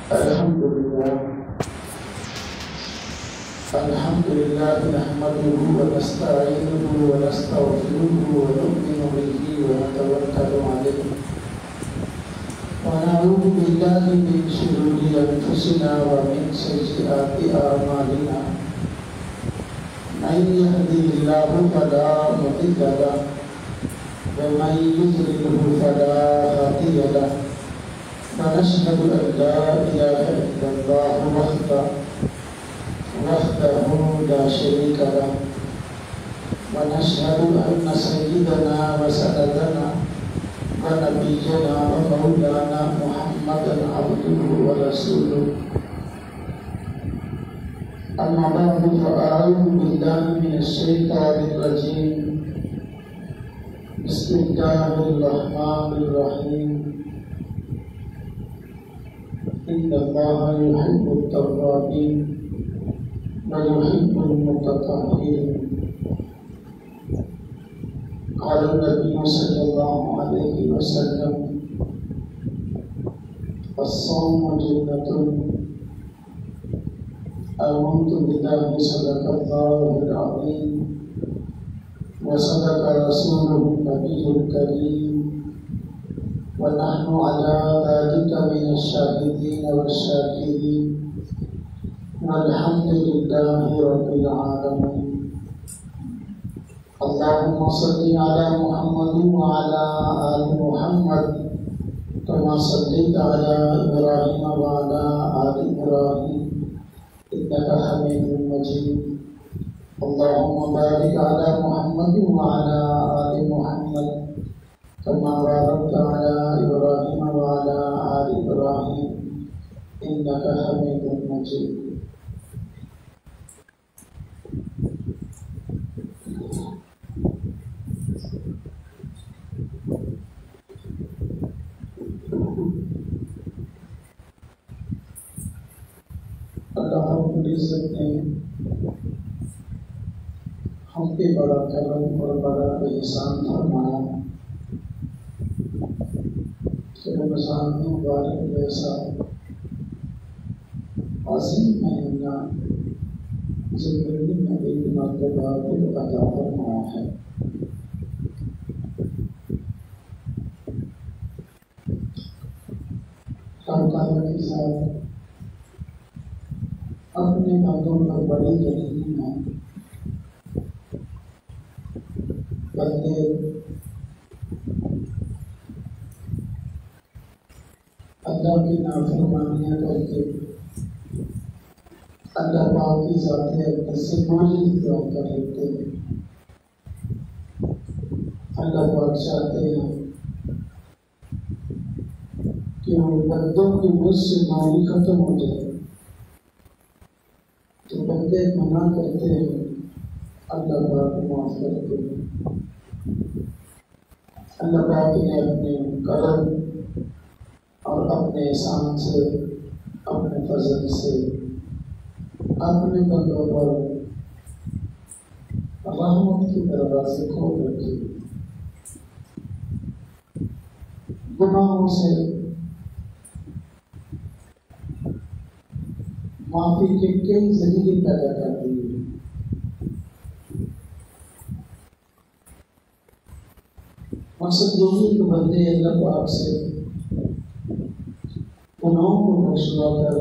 Alhamdulillah, Alhamdulillah nahmaduhu wa nasta'inuhu wa nastaghfiruhu wa nu'minu bihi wa natawakkalu alayhi wa na'udzu billahi min shururi anfusina wa min sayyiati a'malina. Man yahdihillahu fala mudilla lahu wa man yudlilhu fala hadiya lahu. ونشهد أن لا إله إلا الله وحده لا شريك له ونشهد أن سيدنا وسندنا ونبينا ومولانا محمدا عبده ورسوله. أما بعد فأعوذ بالله من الشيطان الرجيم. بسم الله الرحمن الرحيم. إن الله يحب التوابين ويحب المتطهرين. قال النبي صلى الله عليه وسلم: الصوم جنة. آمنت بالله صدق الله العظيم وصدق رسوله النبي الكريم ونحن على ذلك من الشاهدين والشاكرين والحمد لله رب العالمين. اللهم صل على محمد وعلى آل محمد كما صليت على إبراهيم وعلى آل إبراهيم إنك حميد مجيد. اللهم بارك على محمد وعلى آل محمد كما باركت على إبراهيم وعلى آل إبراهيم إنك حميد مجيد. اللہ رب العزت نے ہم پہ بڑا کرم اور بڑا احسان فرمایا کہ رمضان مبارک جیسا عظیم مہینہ زندگی میں ایک مرتبہ پھر عطا فرمایا ہے. ہر تعالیٰ کی ذات اپنے بندوں پر بڑی رحیم ہے. بندے اللہ کی نافرمانیاں کر کے اللہ پاک کی ذات اقدس سے بوجھ اختیار کر لیتے ہیں. اللہ پاک چاہتے ہیں کہ وہ بندوں کی مجھ سے نائی ختم ہو جائے تو بندے منع کرتے ہیں، اللہ پاک معاف کرتے ہیں. اللہ پاک نے اپنے کرم اور اپنے احسان سے، اپنے فضل سے اپنے بندوں پر رحمت کی دروازے کھول رکھے. گناہوں سے معافی کے کئی ذریعے پیدا کر دیے. مقصد یہی کہ بندے اللہ پاک سے گناہوں کو بخشوا کر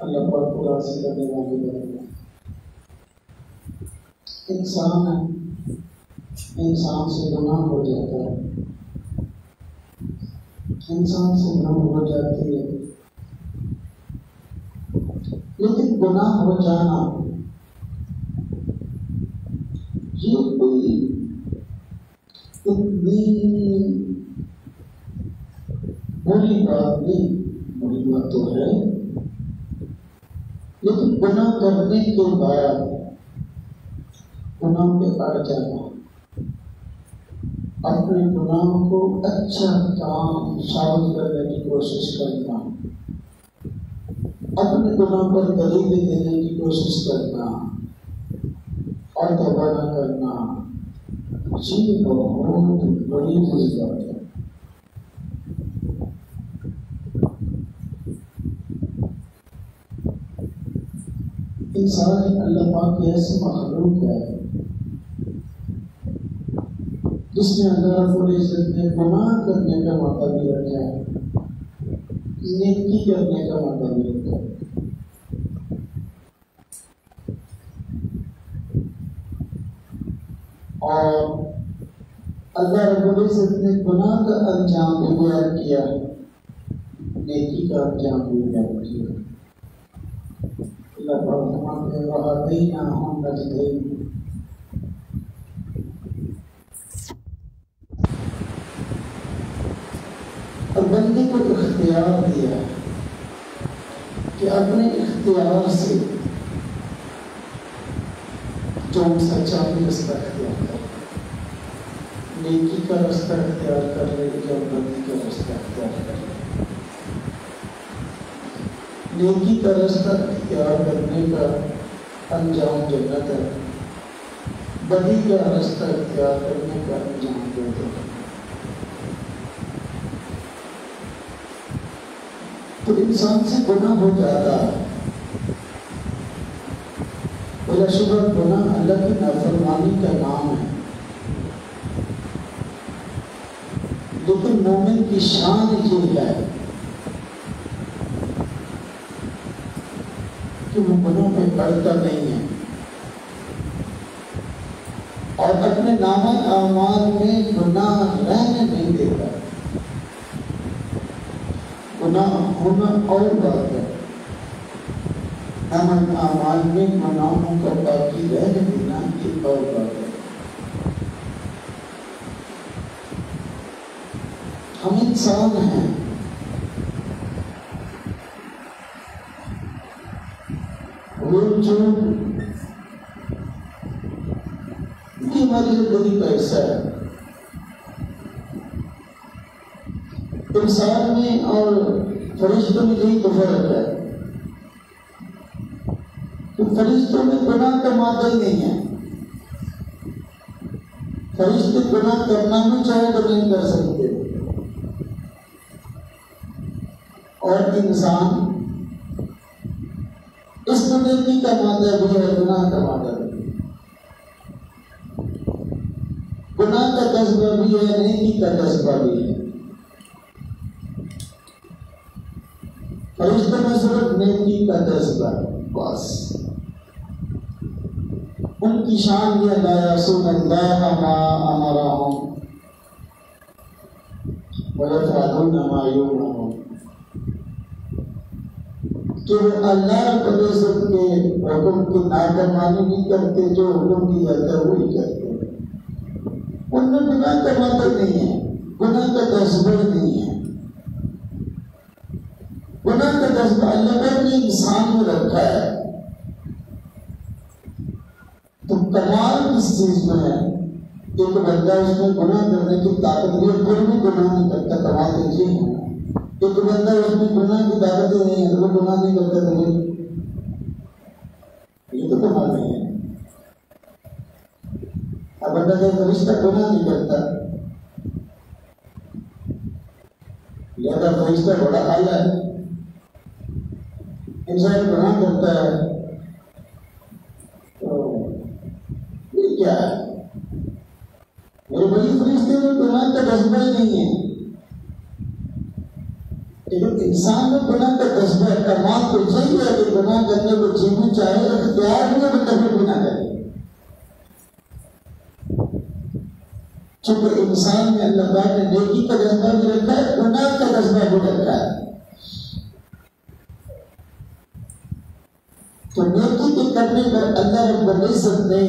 اللہ پاک کو راضی کرنے والے بنے. انسان ہے، انسان سے گناہ ہو جاتا ہے، انسان سے گناہ ہو جاتی ہے، لیکن گناہ ہو جانا یہ کوئی اتنی بری بات نہیں. بری بات تو ہے، لیکن گناہ کرنے کے بعد گناہ پہ اڑ جانا، اپنے گناہ کو اچھا کام ثابت کرنے کی کوشش کرنا، اپنے گناہ پر دلیل دینے کی کوشش کرنا اور توبہ نہ کرنا، یہ بہت بڑی بری بات ہے. انسان اللہ پاک کی ایسی مخلوق ہے جس میں اللہ رب العزت نے گناہ کرنے کا موقع بھی رکھا ہے، نیکی کرنے کا موقع بھی رکھا ہے۔ اور اللہ رب العزت نے گناہ کا انجام بھی بیان کیا، نیکی کا انجام بھی بیان کیا۔ اللہ پاک فرماتے ہیں وَهَدَيْنَاهُ النَّجْدَيْنِ، اور بندے کو اختیار دیا کہ اپنے اختیار سے جو سچا بھی رستہ اختیار کر، نیکی کا رستہ اختیار کر لے یا بدی کا رستہ اختیار کر لے۔ نیکی کا رستہ اختیار کرنے کا انجام جنت ہے، بدی کا رستہ اختیار کرنے کا انجام جنت ہے۔ تو انسان سے گناہ ہو جاتا ہے، بلا شبہ گناہ اللہ کی نافرمانی کا نام ہے، لیکن مومن کی شان یہ ہے کہ وہ گناہ پہ پڑتا نہیں ہے اور اپنے نامہ اعمال میں گناہ رہنے نہیں دیتا۔ گناہ ہونا اور بات ہے، نامہ اعمال میں گناہوں کا باقی رہنے دینا ایک اور بات ہے۔ ہم انسان ہیں، وہ جو ہماری زندگی کا حصہ ہے۔ انسان میں اور فرشتوں میں یہی تو فرق ہے کہ فرشتوں میں گناہ کا مادہ ہی نہیں ہے، فرشتے گناہ کرنا بھی چاہے تو نہیں کر سکتے، اور انسان اس میں نیکی کا مادہ بھی ہے، گناہ کا مادہ بھی ہے، گناہ کا جذبہ بھی ہے، نیکی کا جذبہ بھی ہے۔ فرشتوں میں صرف نیکی کا جذبہ ہے بس، ان کی شان یہ لا یعصون اللہ ما امرهم ویفعلون ما یؤمرون، کہ وہ اللہ رب العزت کے حکم کی نافرمانی نہیں کرتے، جو حکم دیا جاتا ہے وہی کرتے ہیں۔ ان میں گناہ کا مطلب نہیں ہے، گناہ کا جذبہ نہیں ہے۔ گناہ کا جذبہ اللہ نے انسان میں رکھا ہے، تو کمال کس چیز میں ہے؟ ایک بندہ اس میں گناہ کرنے کی طاقت نہیں، کوئی بھی گناہ نہیں کرتا، کمال تو یہ ہے۔ ایک بندہ اس میں گناہ کی طاقت ہی نہیں ہے، وہ گناہ نہیں کرتا تو یہ تو کمال نہیں ہے۔ اب بندہ جب فرشتہ گناہ نہیں کرتا، لہذا فرشتہ بڑا اعلیٰ ہے، انسان گناہ کرتا ہے تو یہ کیا ہے؟ میرے بڑی فرشتے میں گناہ کا جذبہ ہی نہیں ہے، لیکن انسان میں گناہ کا جذبہ ہے۔ کمال تو یہی ہے کہ گناہ کرنے کو جی بھی چاہے، اختیار بھی ہے کہ کبھی گناہ کرے۔ چونکہ انسان میں اللہ تعالیٰ نے نیکی کا جذبہ بھی رکھا ہے، گناہ کا جذبہ بھی رکھا ہے، تو نیکی کے کرنے پر اللہ رب العزت نے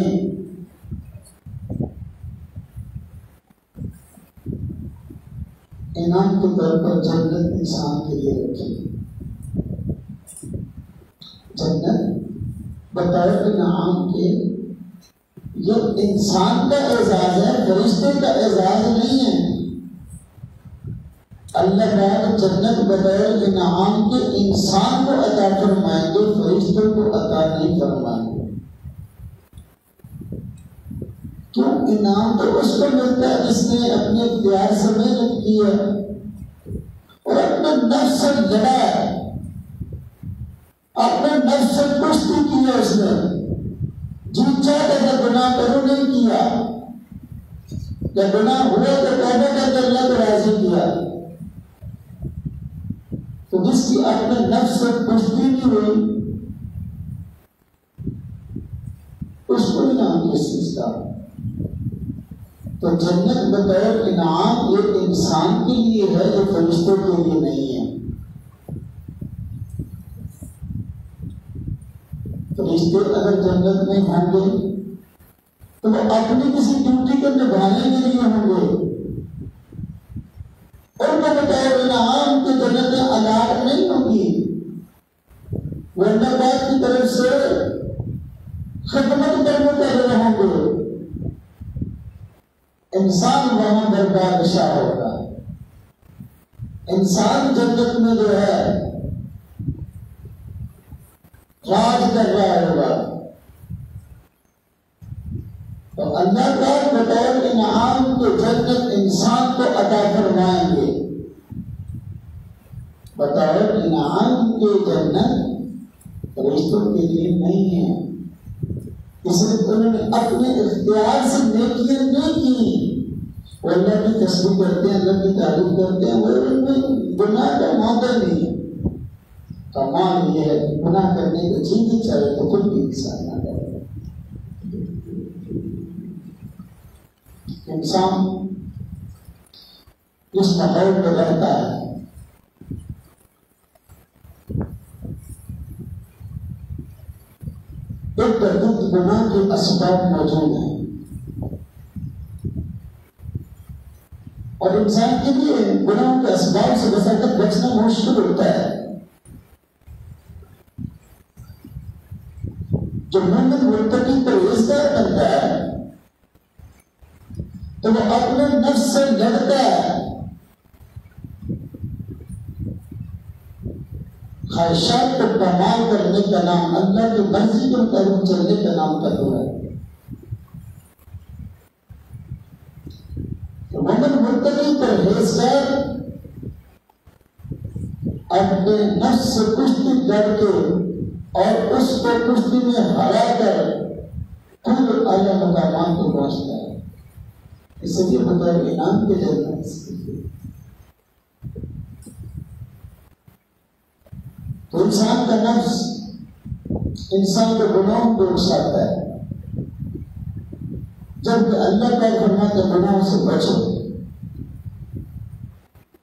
انعام کے طور پر جنت انسان کے لیے رکھی۔ جنت بطور انعام کے یہ انسان کا اعزاز ہے، فرشتے کا اعزاز نہیں ہے۔ اللہ تعالیٰ جنت بطور انعام کے انسان کو عطا فرمائیں گے، فرشتوں کو عطا نہیں فرمائیں گے۔ کیوں؟ انعام تو اس کو ملتا ہے جس نے اپنے اختیار سے محنت کی ہے اور اپنے نفس سے لڑا ہے، اپنے نفس سے کشتی کی ہے، اس میں جی چاہتا تھا گناہ کرو نہیں کیا، جب گناہ ہوا تو توبہ کر کے اللہ کو راضی کیا، تو جس کی اپنے نفس سے پشتی نہیں ہوئی اس کو انعام کس چیز کا؟ تو جنت بطور انعام ایک انسان کے لیے ہے جو فرشتوں کے لیے نہیں ہے۔ فرشتے اگر جنت میں ہوں گے تو وہ اپنی کسی ڈیوٹی کو نبھانے کے لیے ہوں گے، اور وہ بطور انعام کے جنت الاٹ نہیں ہوگی، وہ اللہ پاک کی طرف سے خدمت کرنے کر رہے ہوں گے۔ انسان وہاں برباد شاہ ہوگا، انسان جنت میں جو ہے راج کر رہا ہوگا، تو اللہ کا بطور انعام کے جنت انسان کو عطا فرمائیں گے۔ بطور انعام کے جنت فرشتوں کے لیے نہیں ہے، اس لیے انہوں نے اپنے اختیار سے نیکیاں نہیں کی، وہ اللہ کی تسبیح کرتے ہیں، اللہ کی تعریف کرتے ہیں، وہ ان میں گناہ کا موقع نہیں ہے۔ کمال یہ ہے کہ گناہ کرنے کو جی بھی چاہے تو خود بھی انسان نہ کرے۔ انسان اس ماحول میں رہتا ہے، ایک تردد گناہ کے اسباب موجود ہیں، اور انسان کے لیے گناہوں کے اسباب سے بچنا مشکل ہوتا ہے۔ جو مومن متقی پرہیزگار بنتا ہے تو وہ اپنے نفس سے لڑتا ہے، خواہشات کو کمال کرنے کا نام اللہ کی مرضی کے مطابق چلنے کا نام تقویٰ ہے۔ تو مومن متقی پرہیزگار اپنے نفس سے کشتی لڑ کے اور اس کو کشتی میں ہرا کر کل اعلیٰ مقامات کو پہنچتا ہے، اس لیے بطور انعام کے جنت تو انسان کا نفس انسان کو گناہوں کو اکساتا ہے، جب اللہ کا فرماتا ہے گناہوں سے بچو،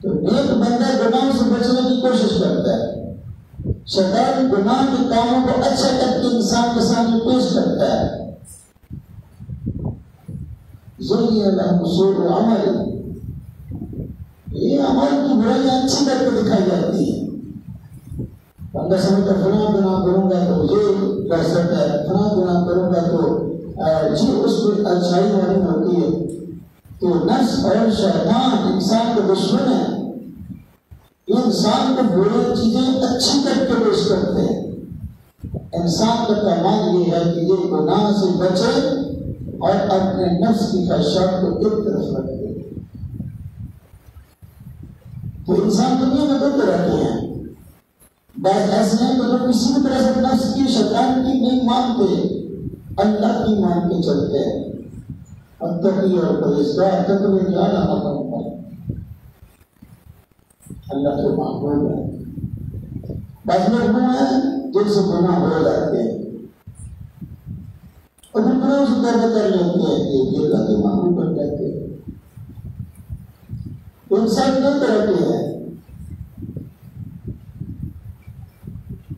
تو ایک بندہ گناہوں سے بچنے کی کوشش کرتا ہے، شیطان گناہ کے کاموں کو اچھا کر کے انسان کے سامنے پیش کرتا ہے، ذریعہ لہم سوء عمل، یہ عمل کی برائیاں اچھی کر کے دکھائی جاتی ہیں۔ بندہ سمجھتا فلاں گناہ کروں گا تو یہ کر سکتا ہے، فلاں گناہ کروں گا تو جی اس کی اچھائی معلوم ہوتی ہے۔ تو نفس اور شیطان انسان کے دشمن ہے، یہ انسان کو بری چیزیں اچھی کر کے پیش کرتے ہیں۔ انسان کا کمال یہ ہے کہ یہ گناہ سے بچے اور اپنے نفس کی خواہشات کو ایک طرف رکھ دے۔ تو انسان دنیا میں دو طرح کے ہیں، بعض ایسے ہیں کہ جو کسی بھی طرح سے نفس کی شیطان کی نہیں مانتے، اللہ کی مان کے چلتے ہیں، اتقی اور پرہیزگار تقوی کی اعلیٰ مقام پر اللہ کے محبوب ہے۔ بعض لوگ وہ ہیں جن سے گناہ ہو جاتے ہیں اور پھر گناہوں سے توبہ کر لیتے ہیں کہ اللہ کے محبوب بن جاتے ہیں۔ انسان دو طرح کے ہیں،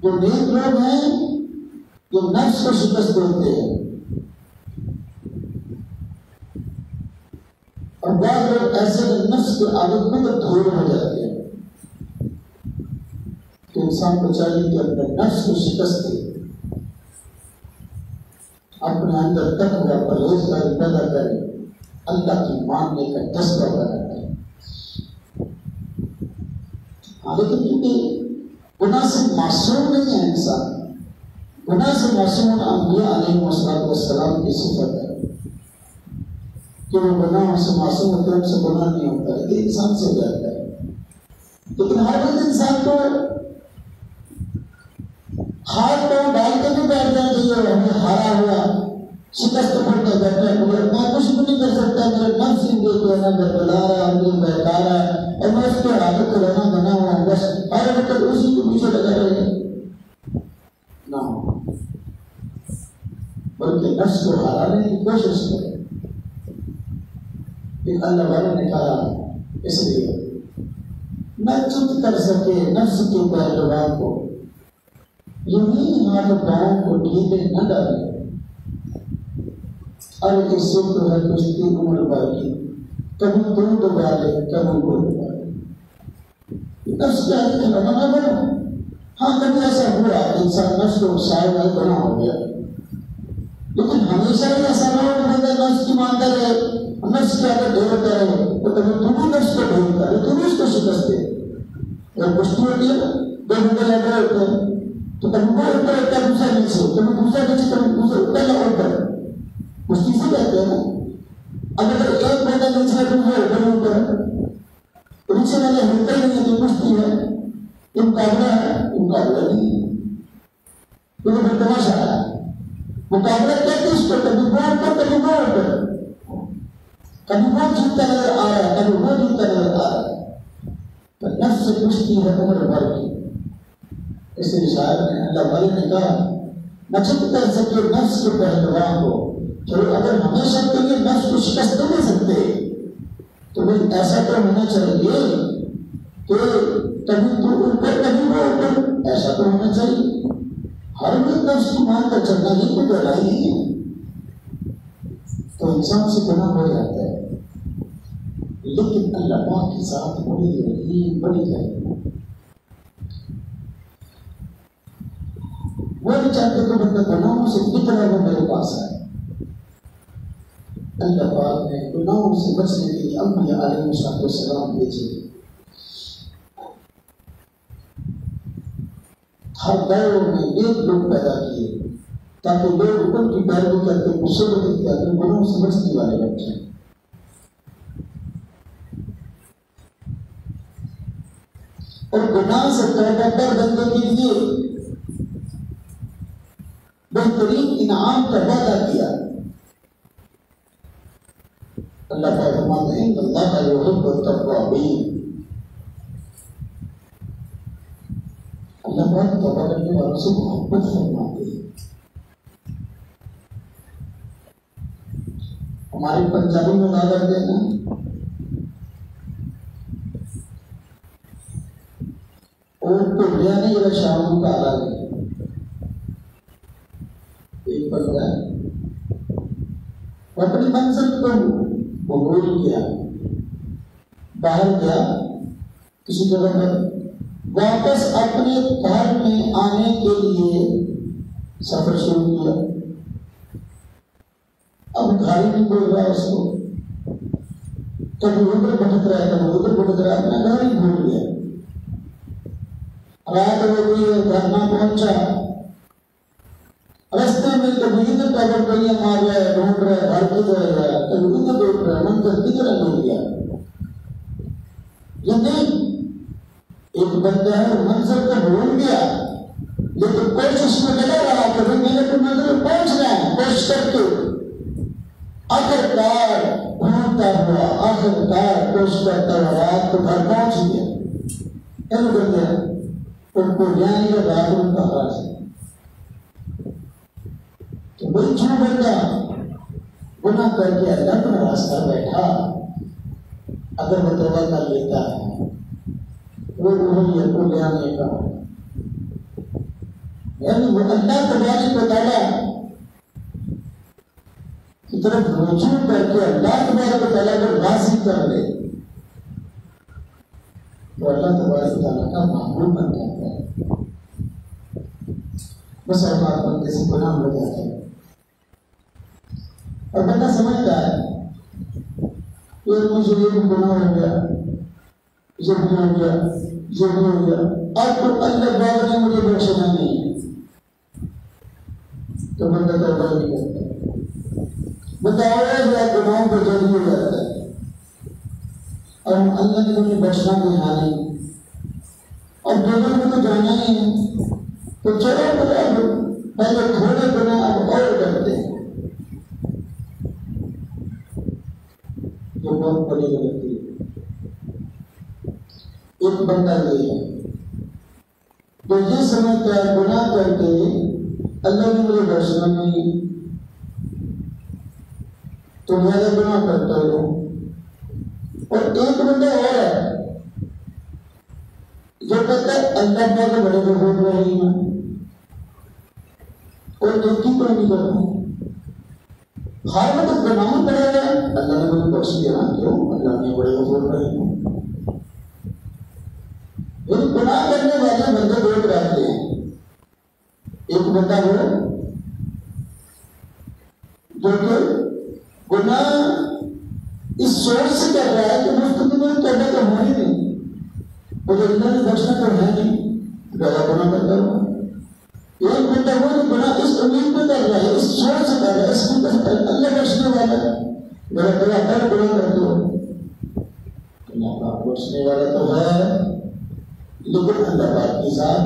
جو نیک لوگ ہیں جو نفس کو شکست دیتے ہیں، اور بعض لوگ ایسے نفس کے عادت میں تو دھول ہو جاتے ہیں۔ تو انسان کو چاہیے کہ اپنے نفس کو شکست دے، اپنے اندر تقویٰ پرہیزگاری پیدا کرے، اللہ کی ماننے کا جذبہ پیدا کرے۔ لیکن کیونکہ گناہ سے معصوم نہیں ہے انسان، گناہ سے معصوم انبیاء علیہ السلام کی صفت ہے کہ وہ گناہ سے معصوم ہوتے ہیں، ان سے گناہ نہیں ہوتا ہے، یہ انسان سے ہو جاتا ہے۔ لیکن ہر وقت انسان کو ہاتھ پاؤں ڈال کے نہیں بیٹھ جانا چاہیے ہمیں ہارا ہوا شکست پڑتا بیٹھا ہے میں کچھ بھی نہیں کر سکتا میرے نفس ہی دیکھ لینا بہتلا رہا ہے مجھے بہتا رہا ہے اور میں اس کے حالت کو رہنا بنا ہوا ہوں بس ہر وقت اسی کے پیچھے لگا رہے نہ بلکہ نفس کو ہرانے کی کوشش کرے. پھر اللہ والے نے کہا اس لیے نہ چپ کر سکے نفس کے پہلوان کو یوں ہاتھ پاؤں کو ڈھیلے نہ ڈالے اور اس سے تو ہے کشتی عمر بھر کی کبھی تو ڈبا لے کبھی وہ ڈبا لے نفس کے ہاتھ میں نہ بنا. ہاں کبھی ایسا ہوا انسان نفس کو شاید نہیں بنا ہو گیا لیکن ہمیشہ ہی ایسا نہ ہو کہ بندہ نفس کی مانتا رہے نفس کے آگے ڈھیلتا رہے تو کبھی تو بھی نفس کو ڈھیلتا ہے تو بھی اس کو شکست دے. جب کشتی ہوتی ہے دو بندے لگ رہے ہوتے ہیں تو کبھی وہ اوپر ہوتا ہے دوسرا نیچے کبھی دوسرا نیچے کبھی دوسرا پہلا اوپر کشتی سے کہتے ہیں نا. اگر ایک بندہ نیچے ہے دوسرا اوپر اوپر نیچے والے ہلتے نہیں ہے تو کشتی ہے یہ مقابلہ ہے مقابلہ نہیں ہے یہ تو پھر تماشا ہے. مقابلہ کہتے اس کو کبھی وہ اوپر کبھی وہ اوپر کبھی وہ جیتتا نظر آ رہا ہے کبھی وہ جیتتا نظر آ رہا ہے. نفس سے کشتی ہے عمر بھر کی. اس لیے شاعر نے اللہ والے نے کہا نہ چپ کر سکے نفس کے پہلوان کو. چلو اگر ہمیشہ کے لیے نفس کو شکست نہیں دے سکتے تو بھائی ایسا تو ہونا چاہیے کہ کبھی تو اوپر کبھی وہ اوپر ایسا تو ہونا چاہیے. ہر وقت نفس کی مان کر چلنا یہ کوئی لڑائی نہیں ہے تو انسان سے گناہ ہو جاتا ہے. لیکن اللہ پاک کے ساتھ بڑی ہے وہ نہیں چاہتے کہ بندہ گناہوں سے کتنا وہ میرے پاس آئے. اللہ پاک نے گناہوں سے بچنے کے لیے انبیاء علیہ السلام بھیجے. ہر دور میں ایک لوگ پیدا کیے تاکہ لوگ ان کی پیروی کر کے مصیبت اختیار کریں گناہوں سے بچنے والے بن جائیں. اور گناہ سے توبہ کر بندے کے لیے بہترین انعام کا وعدہ کیا. اللہ کا فرمان ہے اللہ کا یحب التوابین. اللہ پاک توبہ کرنے والوں سے محبت فرماتے ہیں. ہمارے پنجابی میں نہ کرتے ہیں نا اور تو نہیں یہ شام کا آ ہے ایک بندہ اپنی منزل کو عبور کیا باہر گیا کسی جگہ پر واپس اپنے گھر میں آنے کے لیے سفر شروع کیا. اب گاڑی نہیں بول رہا اس کو کبھی ادھر بھٹک رہا ہے کبھی ادھر بھٹک رہا ہے اپنا گھر ہی بھول گیا. رات ہو گئی ہے گھر نہ پہنچا رستے میں کبھی ادھر ٹبر گلیاں مار رہا ہے ڈھونڈ رہا ہے گھر کدھر ہے کبھی ادھر ڈھونڈ رہا ہے منظر کدھر مل گیا. لیکن ایک بندہ ہے منظر کو بھول گیا لیکن کوشش میں لگا رہا کبھی میں نے تو منظر پہنچنا ہے کوشش کر کے آخرکار ڈھونڈتا ہوا آخرکار کوشش کرتا ہوا رات کو گھر پہنچ گیا. ایسے بندہ ان کو جائیں گے رات ان کا خراج ہے تو وہی جو بندہ گناہ کر کے اللہ کا راستہ بیٹھا اگر وہ توبہ کر لیتا ہے وہ وہی کو لے آنے کا یعنی وہ اللہ تبارک و تعالیٰ کی طرف رجوع کر کے اللہ تبارک و تعالیٰ کو راضی کر لے تو اللہ تبارک و تعالیٰ کا معمول بن جاتا ہے. بس اوقات بندے سے گناہ ہو جاتا ہے اور بندہ سمجھتا ہے کہ مجھے یہ بھی گناہ ہو گیا یہ بھی ہو گیا یہ بھی ہو گیا اب تو اللہ بابا نے مجھے بخشنا نہیں ہے تو بندہ توبہ نہیں کرتا. بتاؤ یا گناہوں پر جلدی ہو جاتا ہے اور اللہ نے تمہیں بچنا بھی نہیں اور دونوں کو تو جانا ہی ہے تو چلو پہلے تھوڑے گناہ اب اور کرتے ہیں. یہ بہت بڑی غلطی ہے. ایک بندہ یہ ہے جو یہ سمجھتا ہے گناہ کر کے اللہ نے مجھے بخشنا نہیں، تو میں نے گناہ کرتا ہوں. اور ایک بندہ اور ہے جو کہتا ہے اللہ پاک بڑے غفور رحیم ہے اور نیکی کو نہیں کرتا. ہر وقت گناہ پڑے گا، اللہ نے مجھے بخش دیا، کیوں؟ اللہ نے بڑے غفور رحیم ہے. گناہ کرنے والے بندے دو رہتے ہیں. ایک بندہ وہ جو کہ گناہ اس سوچ سے کر رہا ہے کہ مستقبل توبہ تو ہو ہی نہیں، مجھے اللہ نے بخشنا تو ہے نہیں، زیادہ گناہ کرتا ہوں. ایک بندہ وہ جو گناہ اس امید میں کر رہا ہے، اس سوچ سے کر رہا ہے، اس میں اللہ بخشنے والا ہے، میرا بڑا ہر گناہ کرتے ہو. اللہ پاک بخشنے والا تو ہے، لیکن اللہ پاک کی ذات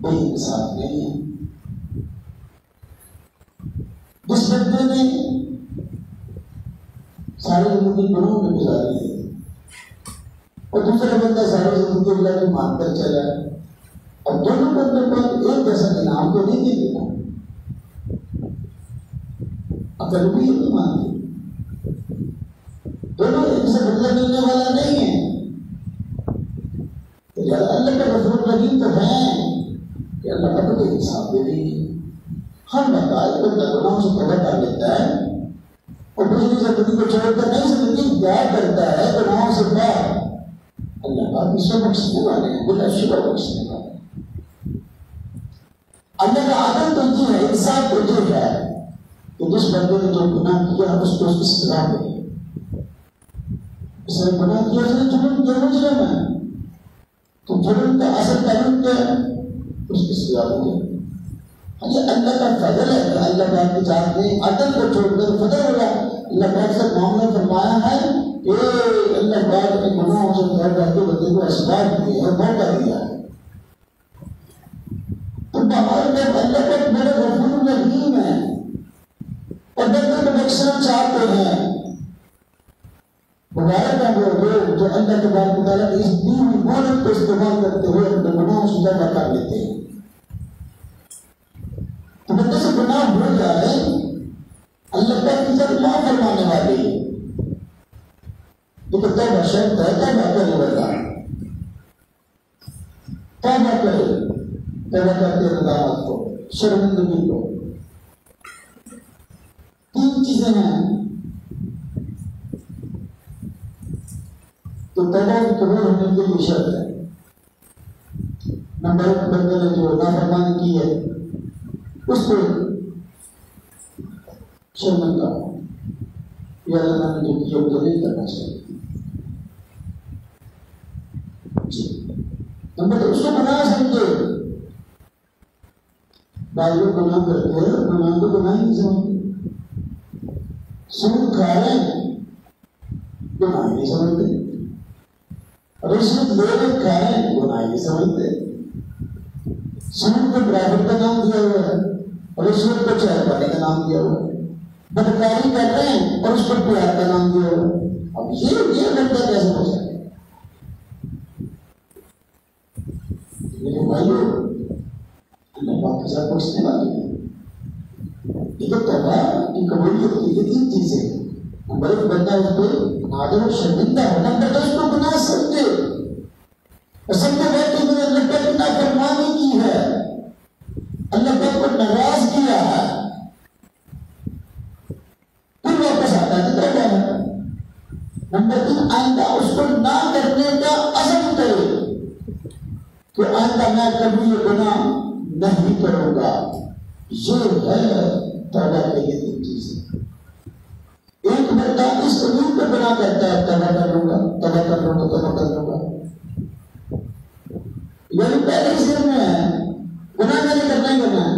بے انصاف نہیں ہے. جس بندے نے ساری زندگی گناہوں میں گزاری ہے اور دوسرا بندہ ساری زندگی اللہ کی مان کر چلا ہے، اور دونوں بندوں کو ایک جیسا انعام تو نہیں دے گا. عقل بھی یہ نہیں مانتی، دونوں ایک سے بدلہ ملنے والا نہیں ہے. اللہ کا غفور رحیم تو ہے کہ اللہ کا تو انصاف دے رہی ہے. ہر بندہ ایک بندہ گناہوں سے توبہ کر لیتا ہے اور دوسری زندگی کو چھوڑ کر نئی زندگی پیار کرتا ہے گناہوں سے پیار. اللہ پاک اس کو بخشنے والے ہیں، بلا شبہ بخشنے والے ہیں. اللہ کا عدل تو یہ ہے، انصاف تو یہ ہے کہ جس بندے نے جو گناہ کیا اس کو اس کی سزا دے. اس نے گناہ کیا، اس نے جرم کیا، مجرم ہے، تو جرم کا اصل تعلق کیا ہے؟ اس کی سزا دے. یہ اللہ کا فضل ہے کہ اللہ پاک کی ذات نے عدل کو چھوڑ کر فضل ہوا. اللہ پاک سے معاملہ فرمایا ہے کہ اللہ پاک نے گناہوں سے توبہ کرتے بندے کو اسباب دیے اور موقع دیا ہے. تو باہر میں اللہ پاک بڑے غفور رحیم ہے اور بندے کو بخشنا چاہتے ہیں. مبارک ہے وہ لوگ جو اللہ تبارک و تعالیٰ کی اس دی ہوئی مہلت کو استعمال کرتے ہوئے اپنے گناہوں سے توبہ کر لیتے ہیں. تو بندے سے گناہ ہو جائے، اللہ پاک کی طرف معاف فرمانے والی ہے. لیکن توبہ شرط ہے، توبہ کرے بندہ، توبہ کرے، توبہ کرتے ندامت کو، شرمندگی کو. تین چیزیں ہیں تو توبہ کی قبول ہونے کے لیے شرط ہے. نمبر ایک، بندے نے جو نافرمانی کی ہے اس کو شرمندہ ہو، یا اللہ نے جو کیا وہ نہیں کرنا چاہیے. نمبر دو، اس کو گناہ سمجھے. بعض لوگ گناہ کرتے ہیں، گناہ کو گناہ ہی نہیں سمجھتے. سود کھا رہے ہیں، گناہ ہی نہیں سمجھتے. رشوت لے کر کھا رہے ہیں، گناہ ہی نہیں سمجھتے. سود کو ڈرائیور کا نام دیا ہوا ہے اور رشوت کو چہر پانے کا نام دیا ہوا ہے. بدکاری کر رہے ہیں اور اس کو پیار کا نام دیا ہوا ہے. اب یہ بندہ کیسے ہو سکے؟ میرے بھائیو، اللہ پاک کے ساتھ پہنچنے والی ہے. لیکن توبہ کی قبولیت کی یہ تین چیزیں. نمبر ایک، بندہ اس پہ نادر اور شرمندہ ہو. نمبر دو، اس کو گناہ سمجھے اور سمجھے گئے کہ میں نے اللہ پاک کی نافرمانی کی ہے، اللہ پاک کو ناراض کیا ہے، پھر واپس آتا ہے تو توبہ ہے. نمبر تین، آئندہ اس کو نہ کرنے کا عزم کرے کہ آئندہ میں کبھی یہ گناہ نہیں کروں گا. یہ ہے توبہ کے لیے تین چیزیں. ایک بندہ اس امید پہ گناہ کرتا ہے توبہ کر لوں گا، توبہ کر لوں گا، توبہ کر لوں گا، یعنی پہلے ہی ذہن میں ہے گناہ میں نے کرنا ہی کرنا ہے.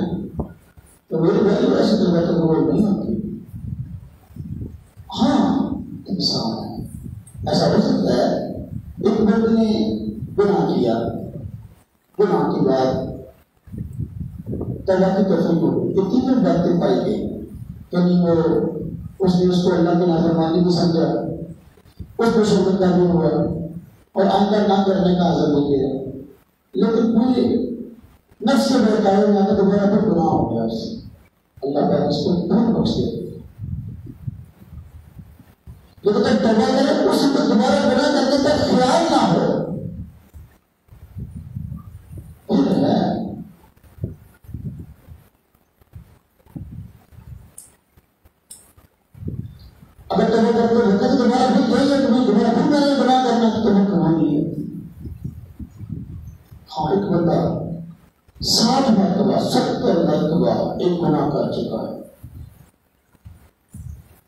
تو میرے بھائی ایسے توبہ تو قبول نہیں ہوتی. ہاں انسان ہے، ایسا ہو سکتا ہے ایک بندے نے گناہ کیا، گناہ کے بعد توبہ کی توفیق ہو گئی. یہ تینوں باتیں پائی گئی. یعنی وہ اس نے اس کو اللہ کی نافرمانی بھی سمجھا, اس کو شرمندہ بھی ہوا اور آئندہ نہ کرنے کا عزم بھی کیا, لیکن پوری نفس کے بہتاؤ میں آتا دوبارہ پھر گناہ ہو گیا اس سے. اللہ تعالیٰ اس کو بہت بخش دے. جب تک توبہ کرے اس کو دوبارہ گناہ کرنے کا خیال نہ ہو. اگر توبہ کرتے ہوتے تو دوبارہ پھر یہی ہے, تمہیں دوبارہ پھر میں نے گناہ کرنا تو تمہیں کمانی ہے. ہاں ایک بندہ 60 مرتبہ 70 مرتبہ ایک گناہ کر چکا ہے,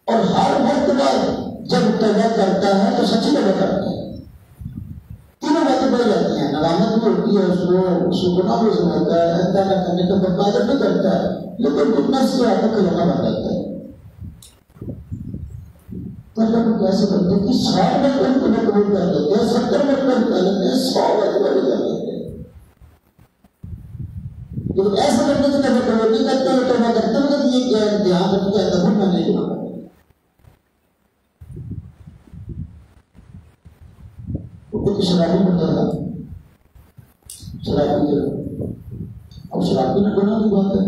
اور ہر مرتبہ جب توبہ کرتا ہے تو سچی توبہ کرتا ہے. تینوں باتیں بڑھ جاتی ہیں, ندامت بھی ہوتی ہے اس کو گناہ بھی سمجھتا ہے, ایسا نہ کرنے کا بقاعدہ بھی کرتا ہے, لیکن اتنا سے آدھا کلمہ بن جاتا ہے. تو اللہ کو کیسے کرتے ہیں کہ 60 مرتبہ تمہیں قبول کر دیتے ہیں, 70 مرتبہ کر دیتے ہیں, 100 مرتبہ بھی کر دیتے ہیں. لیکن ایسا کرنے کی طرف قبول نہیں کرتے ہیں, توبہ کرتے ہیں یہ کیا دھیان رکھتے ہیں تب میں نہیں کرتا. ایک شرابی بندہ تھا, شراب پی رہا. اب شراب پینا گناہ کی بات ہے,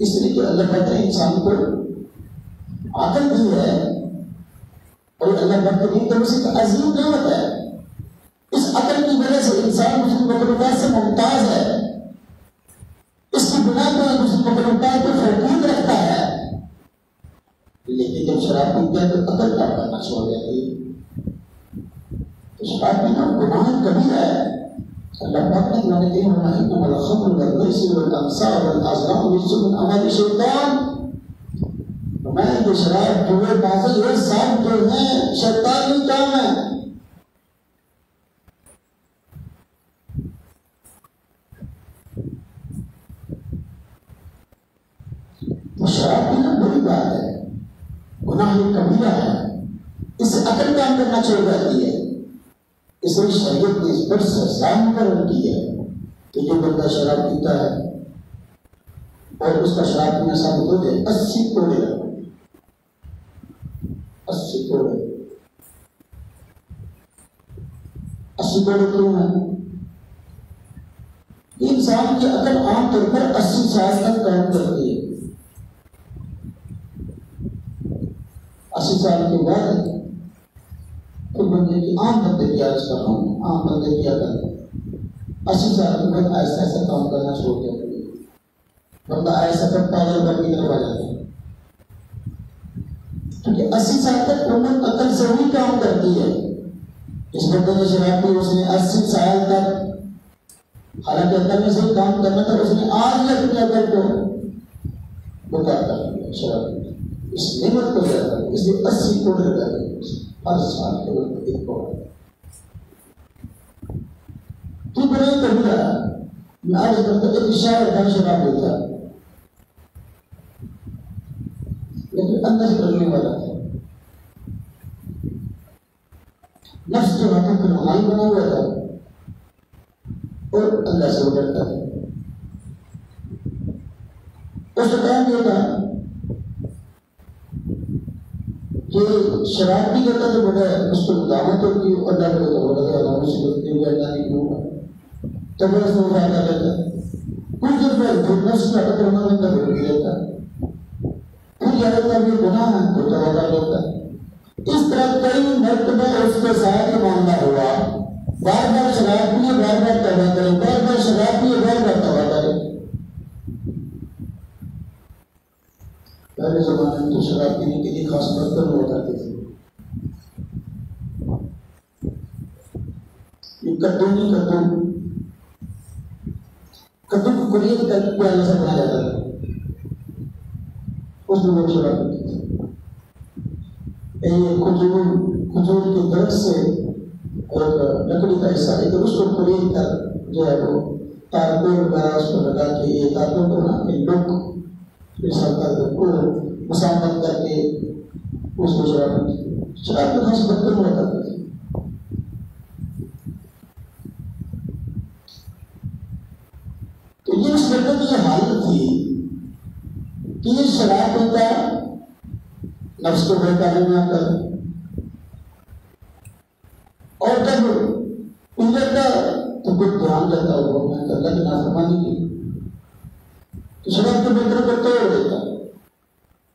اس لیے کہ اللہ کہتا ہے انسان کو عقل بھی ہے, اور اللہ بات کی طرف سے عظیم نعمت ہے. اس عقل کی وجہ سے انسان دوسری مخلوقات سے ممتاز ہے, اس کی بنا پر دوسری مخلوقات کو فوقیت رکھتا ہے. لیکن جب شراب پیتا ہے تو عقل کام کرنا چھوڑ جاتی ہے. شراب پینا گناہ کبیرہ ہے. اللہ پاک نے تمہارے دین میں انما الخمر والمیسر والانصاب والازلام رجس من عمل الشیطان. میں جو شراب جوئے بازی یہ سب جو ہیں شیطانی کام ہے. تو شراب پینا بری بات ہے, گناہ کبیرہ ہے, اس سے عقل کام کرنا چھوڑ جاتی ہے. اس لیے شریعت نے اس پر سزا مقرر کی ہے کہ جو بندہ شراب پیتا ہے اور اس کا شراب پینا ثابت ہو جائے 80 کوڑے لگو. 80 کوڑے. 80 کوڑے کیوں ہیں؟ انسان کی عقل عام طور پر 80 سال تک کام کرتی ہے. 80 سال کے بعد بندے کی عام بندے کی عرض کر رہا ہوں, عام بندے کی عقل 80 سال کے بعد ایسا ایسا کام کرنا چھوڑ جاتا ہے. بندہ ایسا کر پاگل کر کی طرف آ جاتا ہے, کیونکہ 80 سال تک عمر عقل سے وہی کام کرتی ہے. اس بندے نے شراب پی, اس نے 80 سال تک حالانکہ عقل میں صحیح کام کرنا تھا, اس نے آج اپنی عقل کو بتا کر دیا شراب اس نعمت کو زیادہ, اس لیے 80 کوڑ لگا دیا ہر سال کے وقت ایک کوڑ. تو بڑے کبھی رہا, میں آج کرتا ایک شاعر کا شراب دیتا لیکن اندر کرنے والا تھا, نفس جو ہاتھوں کا نمائی بنا ہوا تھا اور اللہ سے ڈرتا تھا. اس کا کام یہ تھا کہ شراب بھی کرتا تو بڑا اس کو دعوت ہوتی اور اللہ کو تو بڑا اللہ سے کرتے ہوئے اللہ نہیں ہوگا تو بڑا اس کو فائدہ لیتا. کچھ دیر بعد پھر نفس کا ٹکرنا بندہ بھول بھی لیتا, پھر یاد آتا بھی گناہ ہے تو توبہ کر لیتا. اس طرح کئی مرتبہ اس کے ساتھ معاملہ ہوا, بار بار شراب پیے, بار بار توبہ کرے, بار بار شراب پیے, بار بار توبہ کرے. پہلے زمانے میں تو شراب پینے کے لیے خاص برتن ہوا کرتے تھے. یہ کدو نہیں, کدو کو کلیت کر کے پیالے سے بنایا جاتا تھا, اس میں لوگ شراب پیتے تھے. کھجور کے درخت سے اور لکڑی کا حصہ ہے تو اس کو کلیت کر جو ہے وہ تارکوں وغیرہ اس کو لگا کے یہ تارکوں کو نا کہ لوگ مسامت کر کے اس کو شراب کے خاص برتن ہوا کرتے تھے. تو یہ اس بندے کی یہ حالت تھی کہ یہ شراب پیتا نفس کو بہتانے میں آتا ہے، اور جب پی لیتا تو کچھ دھیان دیتا ہوا میں اللہ کی نافرمانی کی تو شراب کے بندے کو توڑ دیتا،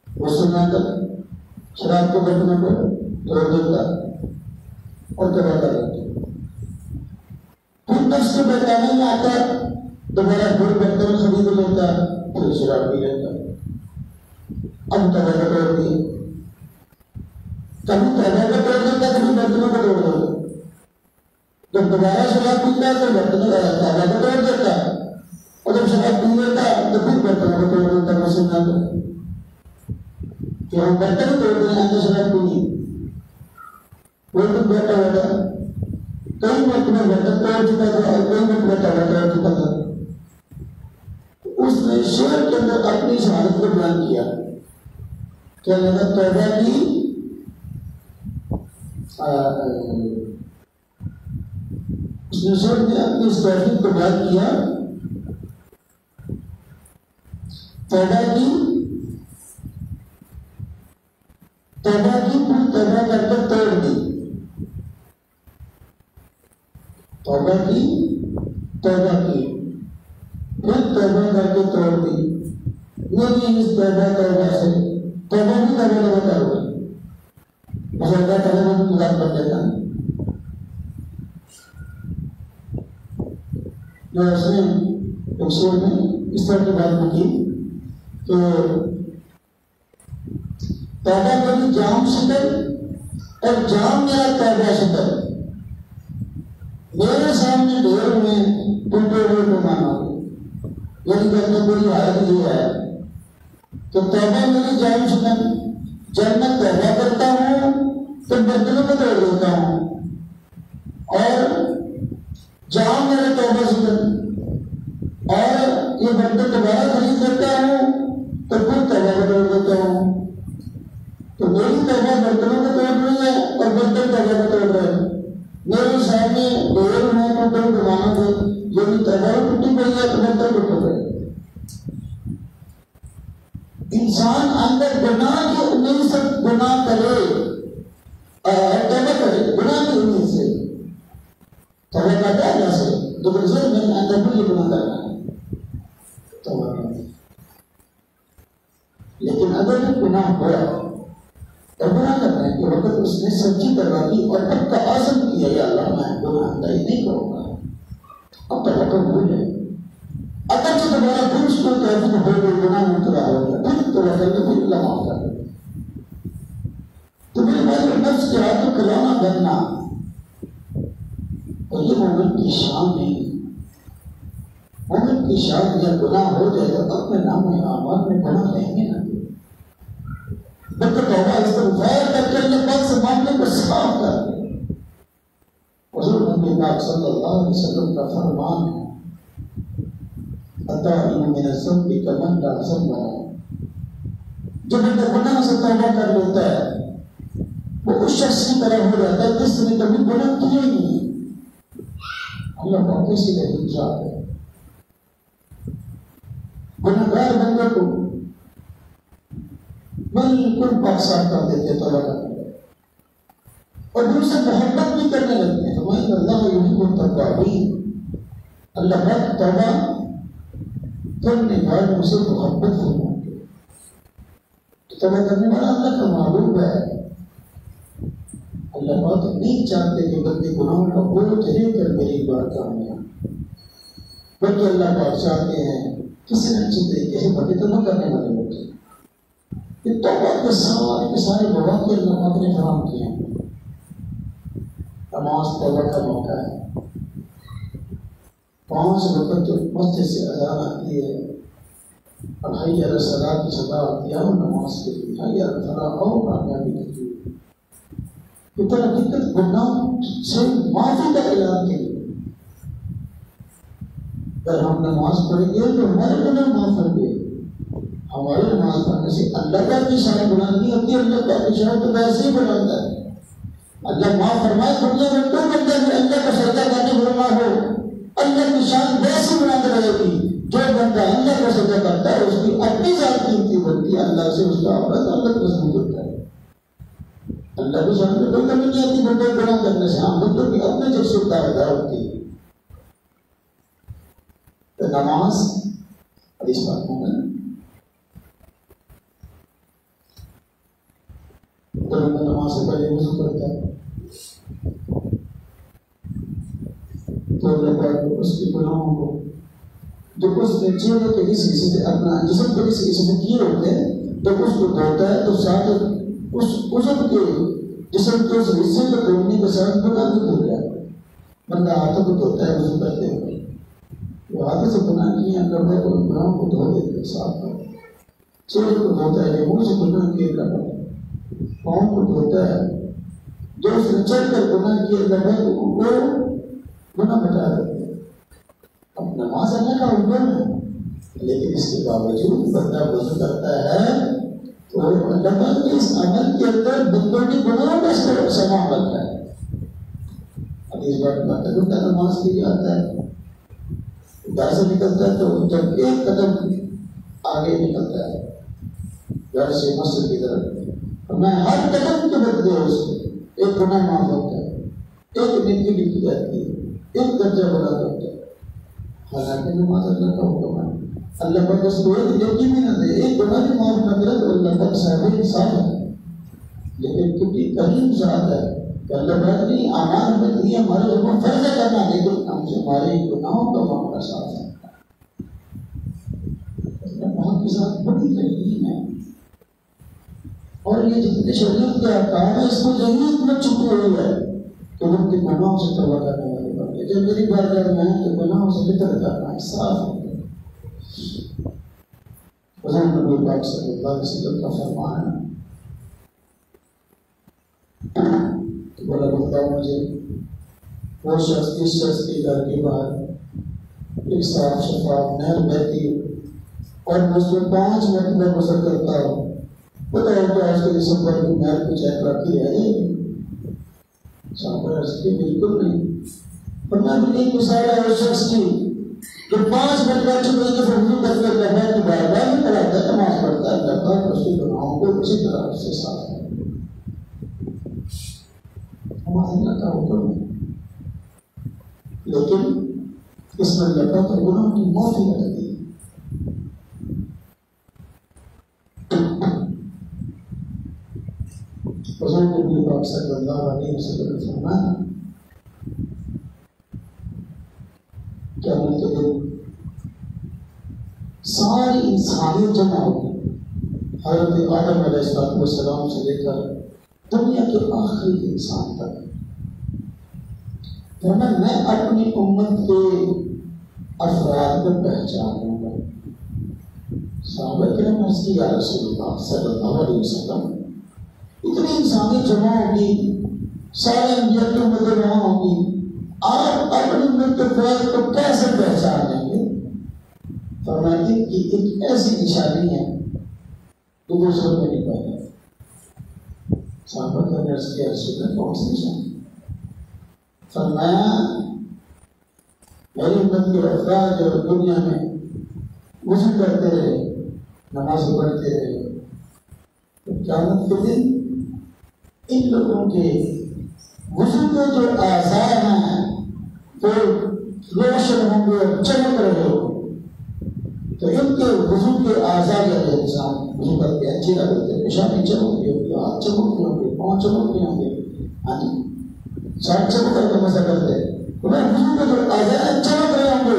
وہ سنا کر شراب کے بندے کو توڑ دیتا اور دبا کر دیتا، پھر نفس کو بہتانے میں آتا، دوبارہ پھر برتن خرید لیتا، پھر شراب پی لیتا، اب توبہ کا توڑ دیا، کبھی توبہ کا توڑ دیتا، کبھی برتنوں کا توڑ دیتا، جب دوبارہ شراب پیتا تو برتنوں کا توبہ کا توڑ دیتا، اور جب شراب پی لیتا تو پھر برتنوں کو توڑ دیتا، وہ سننا تو کہ ہم برتن توڑ دیں تو شراب پینی، وہ تو بیٹھا ہوتا کئی مرتبہ برتن توڑ چکا تھا اور کئی مرتبہ توبہ توڑ چکا تھا، اس نے شعر کے اندر اپنی شہادت کو بیان کیا کہ اللہ توبہ کی اس نے شعر میں اپنی اس توحید کو بیان کیا، توبہ کی پھر توبہ کر کے توڑ دی، توبہ کی پھر توبہ کر کے توڑ دی، نہیں اس توبہ سے توبہ بھی توبہ کرو، مجھے اللہ تعالیٰ نے مذاق کر دیتا جو اس نے ایک شعر میں اس طرح کی بات کی کہ توبہ میری جام شکل اور جام میرا توبہ شکل، میرے سامنے ڈھیر میں ٹوٹے ہوئے کو مانا، یعنی کہنے پوری حالت یہ ہے کہ توبہ میری جام شکل، جب میں توبہ کرتا ہوں تو برتنوں کو توڑ دیتا ہوں، اور جام میرا توبہ شکل، اور یہ برتن دوبارہ خرید کرتا ہوں تو پھر توبہ کو توڑ دیتا ہوں، تو میری توبہ برتنوں کو توڑ رہی ہے اور برتن توبہ کو توڑ رہے ہیں، میرے سامنے ڈھیر میں ٹوٹے زمانہ سے یعنی توبہ ٹوٹی پڑی ہے تو برتن ٹوٹے پڑے، انسان اندر گناہ کی امید سے گناہ کرے اور توبہ کرے، گناہ کی امید سے توبہ کرتا ہے جیسے لیکن ذہن میں اندر بھی یہ گناہ کرنا ہے توبہ کرنا، لیکن اگر یہ گناہ ہوا اور گناہ کرنے کے وقت اس نے سچی کروا دی اور اب کا عزم کیا یا اللہ میں گناہ اندائی نہیں کروں گا، اب توبہ کو بھول جائے، اگر تو دوبارہ پھر اس کو توبہ ہو گئی گناہ مبتلا ہو گیا پھر توبہ کر کے پھر اللہ معاف کر دے، تو میرے بھائی نفس کے ہاتھ کو کھلانا بننا اور یہ مومن کی شان نہیں، مومن کی شان جب گناہ ہو جائے تو اپنے نام اعمال میں گناہ رہیں گے نا، بلکہ توبہ استغفار کر کے اللہ پاک سے معاملے کو صاف کر دے، حضور نبی پاک صلی اللہ علیہ وسلم کا فرمان ہے التائب من الذنب کمن لا ذنب له، جو بندہ گناہ سے توبہ کر لیتا ہے وہ اس شخص کی طرح ہو جاتا ہے جس نے کبھی گناہ کیا ہی نہیں، اللہ پاک کیسی رحیم ذات ہے، گناہگار بندے کو بالکل پاک صاف کر دیتے توبہ کرنے اور دل سے محبت بھی کرنے لگتے ہیں، وہیں اللہ یحب التوابین، اللہ پاک توبہ کرنے والوں سے محبت فرماتے ہیں، توبہ کرنے والا اللہ کا محبوب ہے، اللہ پاک نہیں چاہتے کہ بندے گناہوں کا بوجھ لے کر میری بارگاہ میں آئیں، بلکہ اللہ پاک چاہتے ہیں کسی نہ اچھی طریقے سے بندے توبہ کرنے والے ہوتے ہیں، یہ توبہ کے سارے مواقع اللہ پاک نے فراہم کیے ہیں، نماز توبہ کا موقع ہے، 5 وقت مسجد سے اذان آتی ہے اور حی علی الصلاۃ کی صدا آتی ہے اور نماز کے لیے حی علی الفلاح اور کامیابی کے لیے اتنا دقت گناہ سے معافی کا اعلان کے لیے، اگر ہم نماز پڑھیں گے تو ہمارے گناہ معاف ہوں گے، ہمارے نماز پڑھنے سے اللہ کا بھی سارے گناہ نہیں ہوتی، اللہ کا بھی شاید تو ویسے ہی بناتا ہے، اللہ معاف فرمائے دنیا میں تو بندہ بھی اللہ کا سجدہ کرنے بولنا ہو اللہ کی شان ویسی بنا کر رہے گی جو بندہ اللہ کو سجدہ کرتا ہے اس کی اپنی ذات قیمتی بنتی ہے، اللہ سے اس کا اپنا تعلق مضبوط ہوتا ہے۔ اللہ کی شان میں کوئی کمی نہیں آتی بندے گناہ کرنے سے، ہم بندوں کی اپنے جب سے دعویدار ہوتی ہے۔ تو نماز حدیث پاک میں نماز سے پہلے وضو کرتا ہے تو اللہ پاک اس کے گناہوں کو جو اس نے چہرے کے کسی حصے سے اپنا جسم کے کسی حصے سے کیے ہوتے ہیں جب اس کو دھوتا ہے تو ساتھ اس عضو کے جسم کے اس حصے کو دھونے کے ساتھ گناہ بھی دھل جاتا ہے۔ بندہ ہاتھوں کو دھوتا ہے وضو کرتے ہوئے، وہ ہاتھوں سے گناہ کیے ہیں کرتا ہے تو گناہوں کو دھو دیتے ہیں، صاف کرتے ہیں۔ چہرے کو دھوتا ہے کہ منہ سے گناہ کیے کرتا ہے، پاؤں کو دھوتا ہے جو اس نے چل کر گناہ کیے کرتا ہے وہ گناہ بتا دیتے ہیں۔ اب نماز اللہ کا حکم ہے، لیکن اس کے باوجود بندہ وضو کرتا ہے تو اللہ پاک کے اس عمل کے اندر بندوں کے گناہوں کا سما بنتا ہے۔ اب اس بات بندہ نماز کے لیے آتا ہے، گھر سے نکلتا ہے تو جب ایک قدم آگے نکلتا ہے گھر سے مسجد کی طرف، میں ہر قدم کے بدلے اس کو ایک گناہ معاف ہوتا ہے، ایک نیکی لکھی جاتی ہے، ایک درجہ بڑا ہوتا ہے۔ حالانکہ نماز اللہ کا حکم ہے، اللہ پاک اس کو ایک نیکی بھی نہ دے، ایک گناہ بھی معاف نہ کرے تو اللہ پاک صاحب انصاف ہے، لیکن کتنی کریم ذات ہے کہ اللہ پاک نے اعمال ہمیں دیے ہمارے اوپر فرض کرنا، لیکن ہم سے ہمارے گناہوں کا معاملہ صاف ہے۔ اللہ پاک کے ساتھ بڑی رحیم ہے، اور یہ جتنے شریعت کے احکام ہے اس میں ضرورت میں چھپی ہوئی ہے کہ ان کے گناہوں سے توبہ کرنے والے بندے جب میری بارگاہ میں ہیں تو گناہوں سے فطر کرنا ہے، صاف ہو گیا۔ حضور نبی پاک صلی اللہ علیہ وسلم کا فرمان ہے کہ بولا بتاؤ مجھے وہ شخص جس شخص کے گھر کے باہر ایک صاف شفاف نہر بہتی اور میں اس میں 5 منٹ میں گزر کرتا ہوں، بتاؤ کہ آج کے جسم پر نہر کو چیک رکھی رہ جائے گی؟ صحابہ عرض کی بالکل نہیں، ورنہ بھی نہیں گزارا ہے اس شخص کی جو 5 منٹ کا چکے کہ وضو کر کے اللہ کی بارگاہ میں پڑھاتا ہے، نماز پڑھتا ہے، اللہ پاک اس کے گناہوں کو اچھی طرح سے صاف کرتا ہے۔ نماز اللہ کا حکم ہے، لیکن اس میں اللہ پاک گناہوں کی معافی رکھتی ہے۔ حضور نبی پاک صلی اللہ علیہ وسلم نے فرمایا قیامت کے دن ساری انسانیت جمع ہوگی، حضرت آدم علیہ السلام سے لے کر دنیا کے آخری انسان تک، میں اپنی امت کے افراد کو پہچان لوں گا۔ صحابہ کرام عرض کی یا رسول اللہ صلی اللہ علیہ وسلم اتنی انسانیت جمع ہوگی، سارے انبیاء کی امتیں وہاں ہوں گی، آپ اپنی امت کے افراد کو کیسے پہچان لیں گے؟ فرماتے کہ ایک ایسی نشانی ہے جو دوسروں میں نہیں پائی۔ صحابہ کرام عرض کی یا رسول اللہ کون سی نشانی؟ فرمایا میری امت کے افراد جو دنیا میں وضو کرتے رہے، نماز پڑھتے رہے، تو قیامت کے دن ان لوگوں کے وضو کے جو اعضاء ہیں وہ روشن ہوں گے اور چمک رہے ہوں، تو ان کے وضو کے اعضاء کے انسان وضو کرتے اچھے لگتے، پیشانی چمک رہی ہوگی، ہاتھ چمک رہے ہوں گے، پاؤں چمک رہے ہوں گے، ہاں جی ساتھ چمک کر کے مزہ کرتے، میں وضو کے جو اعضاء چمک رہے ہوں گے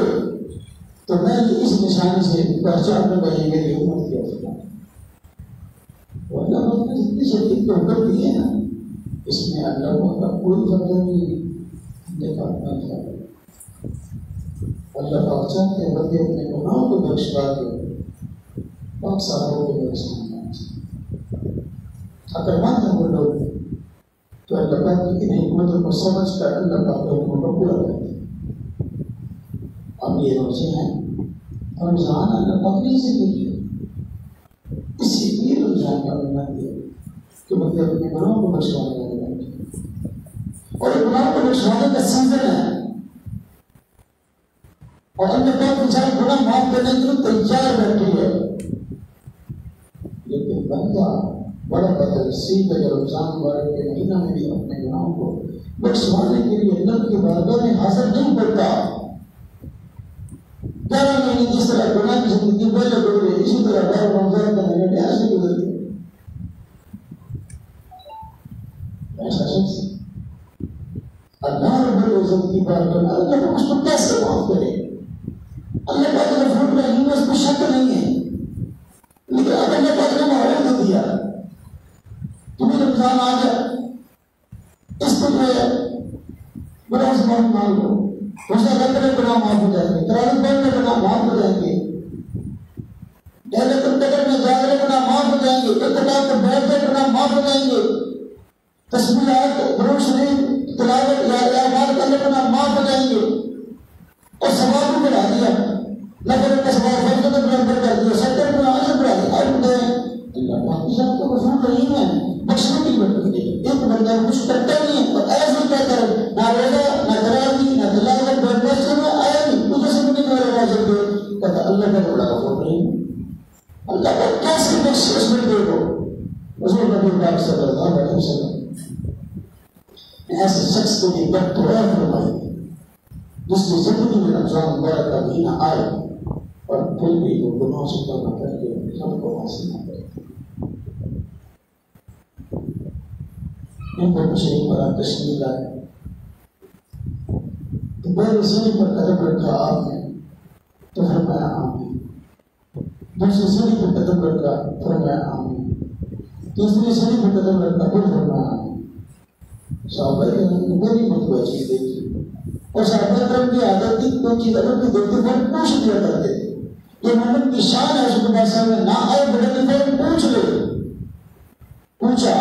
تو میں اس نشانی سے پہچان میں بھائی میری امت کی افراد۔ اللہ نے جتنی شدید کے حکم دیے ہیں اس میں اللہ کا کوئی فرق نہیں دیکھا۔ اللہ پاک چاہتے ہیں بندے اپنے گناہوں کو بخشوا کے پاک صاحبوں کو بخشنا چاہیے۔ اگر مند ہیں وہ لوگ تو اللہ پاک کی ان حکمتوں کو سمجھ کر اللہ پاک کے حکموں کو پورا کرتے ہیں۔ اب یہ روزے ہیں، رمضان اللہ پاک نے اسے کیا، اسی لیے رمضان کا مہینہ دیا کہ بندے اپنے گناہوں کو بخشوانے والے بن جائیں، اور گناہوں کو بخشوانے کا سیزن ہے۔ اور اللہ پاک انسان گناہ معاف کرنے کے لیے تیار بیٹھی ہے. لیکن بندہ بڑا بدنصیب ہے جو رمضان مبارک کے مہینہ میں بھی اپنے گناہوں کو بخشوانے کے لیے اللہ کی بارگاہ میں حاضر نہیں کرتا. 11 مہینے جس طرح گناہ کی زندگی پہلے گزرے اسی طرح بار رمضان کا مہینہ بھی ایسے گزر گئے. ایسا شخص اللہ رب العزت کی بارگاہ میں اللہ کو اس کو کیسے معاف کرے؟ اللہ پاک غفور رحیم اس میں شک نہیں ہے. لیکن اب اللہ پاک نے ماحول دے دیا تمہیں رمضان آ جائے اس کو جو ہے بڑا عثمان مان لو روزہ رکھ لے گناہ معاف ہو جائیں گے, تراویح پڑھ لے گناہ معاف ہو جائیں گے, ليلة القدر میں جاگ لے گناہ معاف ہو جائیں گے, اعتکاف میں بیٹھ لے گناہ معاف ہو جائیں گے, تسبیحات درود شریف تلاوت یا اعمال کر لے گناہ معاف ہو جائیں گے. اور ثواب بھی بڑھا دیا, نفل کا ثواب فرض کا برابر کر دیا, سجدے کا اجر بڑھا دیا. اب اللہ پاک کی ذات تو غفور رحیم ہے, بخشنے کی بڑھتی ہے. ایک بندہ کچھ کرتا نہیں ہے اور ایسے کہتا ہے نہ روزہ نہ تراویح نہ تلاوت بیٹھ میں آیا نہیں مجھے سے نہیں میرے واجب دے, کہتا اللہ کا بڑا غفور رحیم. اللہ کو کیسے بخشش مل دے گا. حضور نبی پاک صلی اللہ علیہ وسلم ایسے شخص کو بھی بد دعا فرمائی جس کی زندگی میں رمضان مبارک کا مہینہ آئے اور پھر بھی وہ گناہوں سے توبہ کر کے رب کو حاصل نہ کرے. ان کو تشریف پر تشریف لائے تو پہلے سیڑھی پر قدم رکھا آپ نے تو فرمایا آمین, دوسری سیڑھی پر قدم رکھا فرمایا آمین, تیسری سیڑھی پر قدم رکھا پھر فرمایا آمین. صحابہ نے بڑی مطلوبہ چیز دیکھی اور صحابہ کرام کی عادت تھی کوئی چیز اگر کوئی دیکھتے پھر پوچھ لیا کرتے تھے. یہ محمد کی شان ہے رسول اللہ صلی اللہ علیہ وسلم نہ آئے بڑھنے پھر پوچھ لے. پوچھا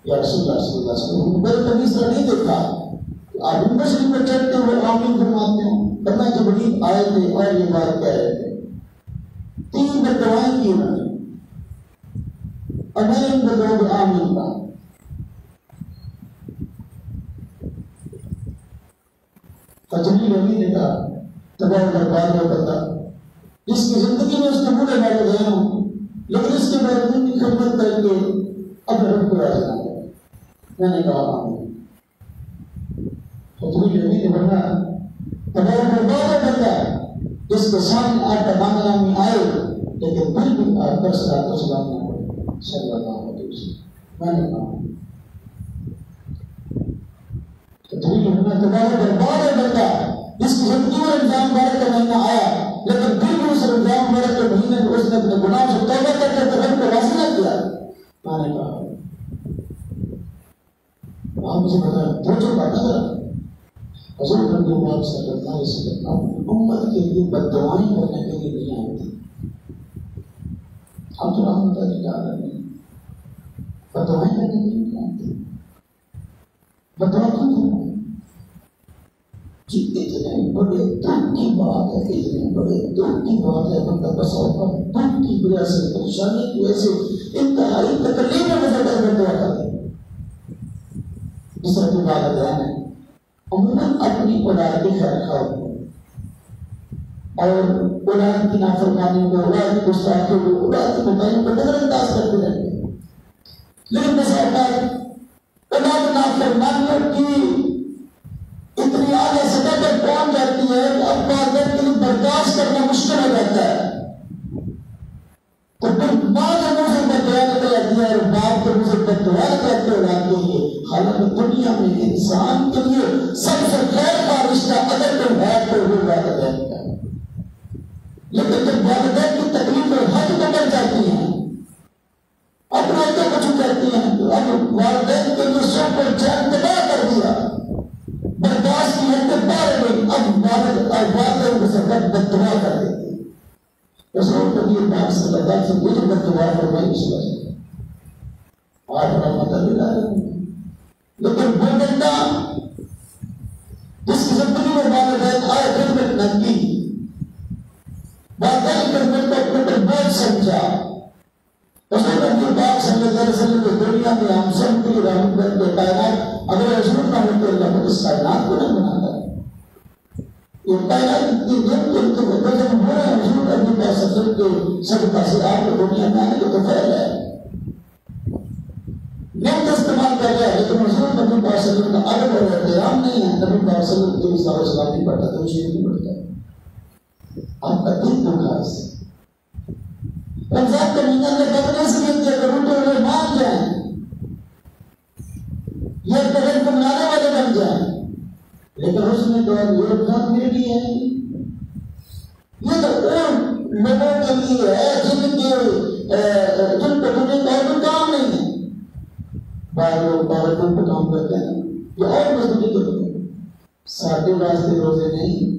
یا رسول اللہ صلی اللہ علیہ وسلم بڑے کبھی اس طرح نہیں دیکھا آپ ان شریف پر چڑھتے ہوئے آمین فرماتے ہوں کرنا جبریل آئے تھے اور یہ بات کہہ رہے تھے. 3 بددعائیں کی انہوں نے اور میں ان بدعاؤں کو آمین کہا. جبریل امین نے کہا تباہ برباد ہو بندہ جس کی زندگی میں اس کے بوڑھے والے گئے ہوں لیکن اس کے بعد ان کی خدمت کر کے اپنے رب کو راضی نہ کرے. میں نے کہا آمین. جبریل امین نے بڑھنا تباہ برباد ہو بندہ جس کے سامنے آپ کا مانگنا میں آئے لیکن پھر بھی آپ پر صلاۃ و سلام نہ پڑے صلی اللہ علیہ وسلم. میں نے کہا تباہ برباد ہے بندہ جس کی زندگی میں رمضان مبارک کا مہینہ آیا لیکن پھر بھی اس رمضان مبارک کے مہینے میں اس نے اپنے گناہوں سے توبہ کر کے رب کو راضی نہ کیا. میں نے کہا آپ مجھے بتائیں دو جو بات نظر حضور نبی پاک صلی اللہ علیہ وسلم اپنی امت کے لیے بددعائیں کرنے کے لیے نہیں آئے تھے. ہم تو رحمت اللہ کے عالم میں بددعائیں کرنے کے لیے نہیں آئے تھے. بددعا کیوں کرنا جی اتنے بڑے دکھ کی بات ہے, اتنے بڑے دکھ کی بات ہے بندہ بس اوپر دکھ کی وجہ سے پریشانی کی وجہ سے انتہائی تکلیف میں بدل کر دعا کرتے ہیں. جس طرح کی بات بیان ہے عموماً اپنی اولاد کی خیر خواہ اور اولاد کی نافرمانی کو اولاد کی گستاخی کو اولاد کی بتائیوں کو نظر انداز کرتے رہتے ہیں. لیکن بس اولاد نافرمانیوں کی اتنی اعلیٰ سطح پر پہنچ جاتی ہے کہ اب والدین کے لیے برداشت کرنا مشکل ہو جاتا ہے. تو پھر ماں کے منہ سے بددعا نکل آتی ہے اور باپ کے منہ سے بددعا کرتے ہو جاتے ہیں. حالانکہ دنیا میں انسان کے لیے سب سے خیر کا رشتہ اگر کوئی ہے تو وہ والدین کا ہے. لیکن جب والدین کی تکلیفیں حد بدل جاتی ہیں اپنائیوں کو چھو کرتی ہیں تو اب والدین کے لیے سب کو چین تباہ کر دیا, برداشت کی حد تک پار گئی, اب والدین کو سب بددعا کر دیتی ہے. رسول نبی پاک صلی اللہ علیہ وسلم یہ بددعا فرمائی اس وجہ سے آپ رحمت اللہ علیہ. لیکن وہ بندہ جس کی زندگی میں والدین آئے خدمت نہ کی, والدین خدمت کو اپنے پر بوجھ سمجھا. رسول نبی پاک صلی اللہ علیہ وسلم کی دنیا میں ہم سب کی رحمت کر کے کائنات اگر رسول نہ ہوتے اللہ کو اس کائنات کو نہ بناتا. یہ کائنات اتنی دیر کے ان کے بدن ہو رہے ہیں حضور ابھی پاس سفر کے صدقہ سے آپ کو دنیا میں آنے کو تو فیل ہے نیت استعمال کر رہے ہیں لیکن حضور نبی پاک صلی اللہ علیہ وسلم کا ادب اور احترام نہیں ہے. نبی پاک صلی اللہ علیہ وسلم نہیں پڑھتا تو شریف نہیں پڑھتا. آپ کا دل دکھا اس سے رمضان کا مہینہ اللہ بدنے سے نہیں دیا کروں تو انہیں مان جائیں یہ بدن کو منانے والے بن جائیں. لیکن اس میں تو یہ رمضان میرے لیے ہے یہ تو ان لوگوں کے لیے ہے جن کو دنیا کا اور کام نہیں ہے. باہر لوگ باہر پہ کام کرتے ہیں یہ اور مزدوری کرتے ہیں. ساٹھے واسطے روزے نہیں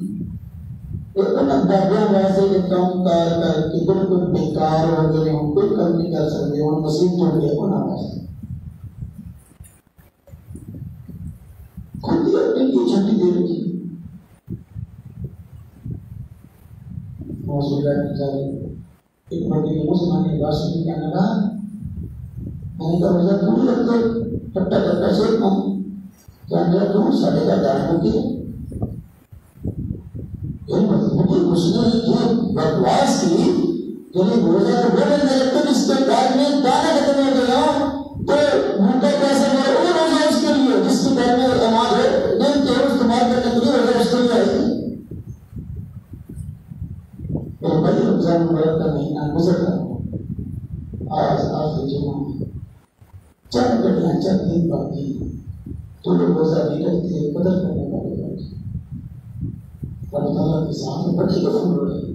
ان اندازوں واسطے کے کام کار کر کے بالکل بیکار ہو گئے ہوں کوئی کام نہیں کر سکتے ان مسیح توڑ گئے ان واسطے خود ہی اپنے لیے چھٹی دے رکھی. موضوع ایک بڑی مسلمان واسطے کہنے لگا میں نے کہا روزہ کیوں رکھتے پٹا پٹا سے کیا کیا تم ساڑھے کا دار ہوتی ہے اس نے یہ بکواس کی یعنی روزہ تو بڑے لیکن اس کے بعد میں دانا ختم ہو گیا تو ان کا پیسہ میرا وہ روزہ اس کے لیے جس کے بعد میں اماد ہے نہیں کہ استعمال کرنے کے لیے روزہ اس کے لیے آئی تھی. میرے بھائی رمضان مبارک کا مہینہ گزر رہا آج آخر جمعہ چند گھڑیاں چند دن باقی تو لوگ روزہ نہیں رکھتے قدر کرنے والے اللہ تعالیٰ کے سامنے بڑی قسم ہو رہی ہے.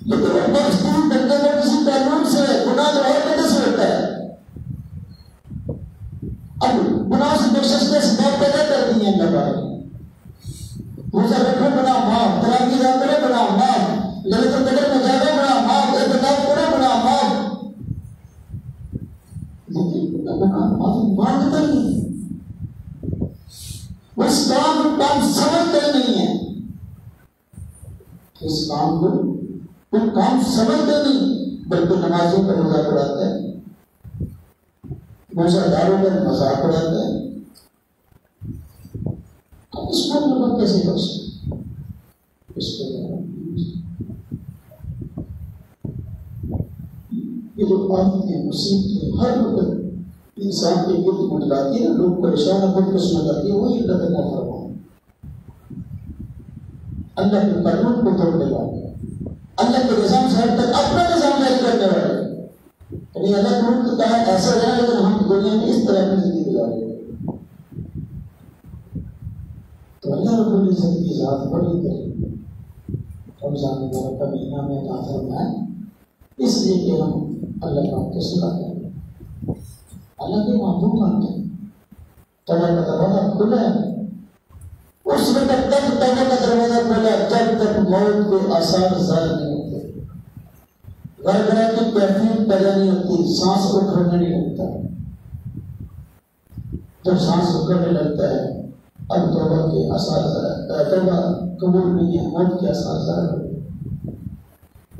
لیکن وہ مخصوص بندے میں کسی تعلق سے گناہ جو اور کیسے سے ہوتا ہے اب گناہ سے بخشش کے اسباب پیدا کر دی ہیں اللہ تعالیٰ نے. روزہ رکھو گناہ معاف طلاق کی رات کرو گناہ معاف للیت القدر میں جاگو گناہ معاف اعتکاف کرو گناہ معاف لیکن گناہ معافی مانگتا نہیں وہ اس کام کو کام سمجھتا ہی نہیں ہے. اس کام کو کوئی کام سمجھتے نہیں بلکہ نمازوں کا روزہ پڑھاتا ہے روزہ داروں کا مذاق پڑھاتا ہے. اب اس کو لوگ کیسے بخشیں اس کو یہ جو آفتیں مصیبتیں ہر وقت انسان کے گرد منڈلاتی ہے لوگ پریشان خود کچھ نہ کرتی ہے وہی اللہ کا فرمان اللہ کے قانون کو توڑنے والے اللہ کے نظام سے ہٹ کر اپنا نظام جاری کرنے والے یعنی اللہ کو ان کو کہا ایسا ہے لیکن ہم دنیا میں اس طرح کی زندگی گزارے تو اللہ رب العزت کی ذات بڑی کرے رمضان مبارک کا مہینہ میں عطا فرمائے اس لیے کہ ہم اللہ کا کو سنا کریں اللہ کے معبود مانتے ہیں توبہ کا دروازہ کھلا ہے اس وقت تک توبہ کا دروازہ کھلا جب تک موت کے آثار ظاہر نہیں ہوتے گڑگڑا کی کیفیت پیدا نہیں ہوتی سانس اکھڑنے نہیں لگتا. جب سانس اکھڑنے لگتا ہے اب توبہ کے آثار توبہ قبول نہیں ہے موت کے آثار ظاہر ہوتے